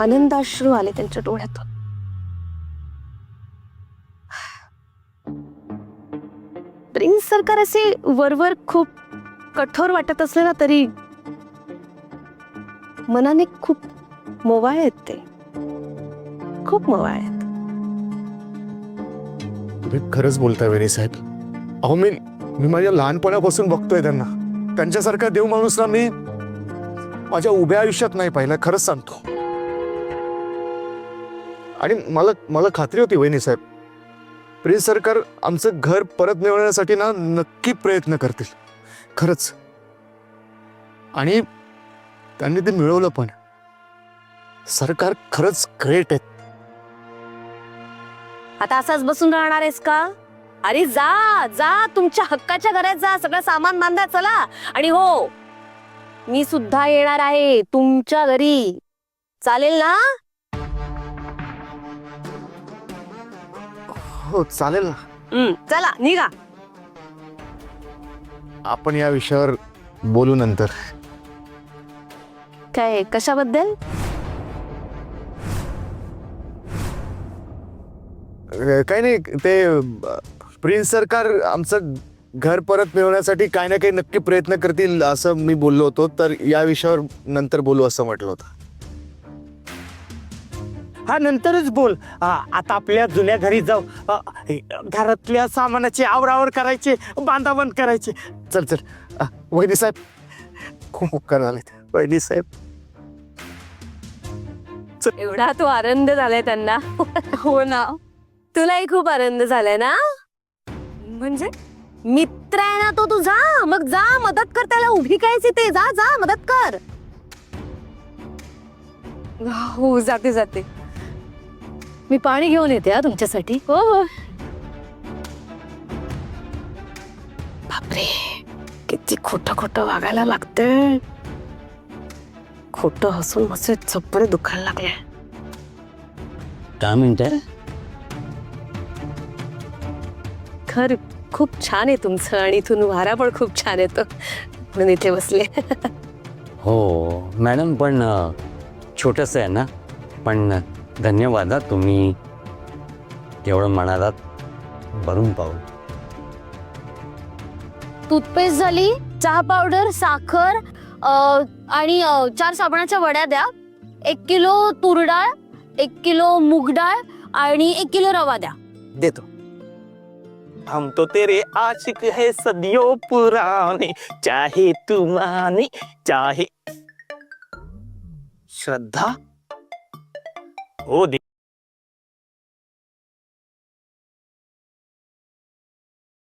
आनंदाश्रू आले त्यांच्या डोळ्यातून. प्रिन्स सरकार असे वरवर खूप कठोर वाटत असले ना तरी मनाने खूप मोवाळ आहेत ते, खूप मोवाळ आहेत. तुम्ही खरंच बोलताय वेणी साहेब. अहो मी माझ्या लहानपणापासून बघतोय त्यांना. त्यांच्यासारखा देव माणूस ना मी माझ्या उभ्या आयुष्यात नाही पाहिलं, खरंच सांगतो. आणि मला खात्री होती वहिनी साहेब, प्रिन्स सरकार आमचं घर परत मिळवण्यासाठी ना नक्की प्रयत्न करतील, खरंच. आणि त्यांनी ते मिळवलं पण. सरकार खरंच ग्रेट आहेत. आता असाच बसून राहणार आहेस का? अरे जा जा, तुमच्या हक्काच्या घरात जा, सगळं सामान बांधा चला. आणि हो, मी सुद्धा येणार आहे तुमच्या घरी, चालेल ना? हो चालेल ना. चला निघा. आपण या विषयावर बोलू नंतर. काय कशाबद्दल? काही नाही, ते प्रिन्स सरकार आमचं घर परत मिळवण्यासाठी काही ना काही नक्की प्रयत्न करतील असं मी बोललो होतो. तर या विषयावर नंतर बोलू असं म्हटलं होतं. हा नंतरच बोल. आता आपल्या जुन्या घरी जाऊ. घरातल्या सामानाची आवरावर करायचे, बांधाबंद करायचे. चल चल. वहिनी साहेब खूप उपकार झाले वहिनी साहेब. एवढा तो आनंद झालाय त्यांना. हो ना, तुलाही खूप आनंद झालाय ना? म्हणजे मित्र आहे ना तो तुझा, मग जा मदत कर त्याला. उभी कायची ते, जा जा मदत कर. हो जाते जाते. मी पाणी घेऊन येते हा तुमच्यासाठी. हो हो. बापरे, किती खोटं खोटं वागायला लागतंय. खोटं हसून माझे चप्परे दुखायला लागले. काय म्हणताय? घर खूप छान आहे तुमचं आणि इथून वारा पण खूप छान येतो, म्हणून इथे बसले. हो मॅडम, पण छोटंसं आहे ना. पण धन्यवाद, तुम्ही तेवढं म्हणालात. भरून पाहू. टूथपेस्ट झाली, चहा पावडर, साखर आणि 4 साबणाच्या वड्या द्या. 1 किलो तूर डाळ, 1 किलो मूग डाळ आणि 1 किलो रवा द्या. देतो. हम तो तेरे आशिक है सदियों पुराने, चाहे तू माने चाहे. श्रद्धा हो दे.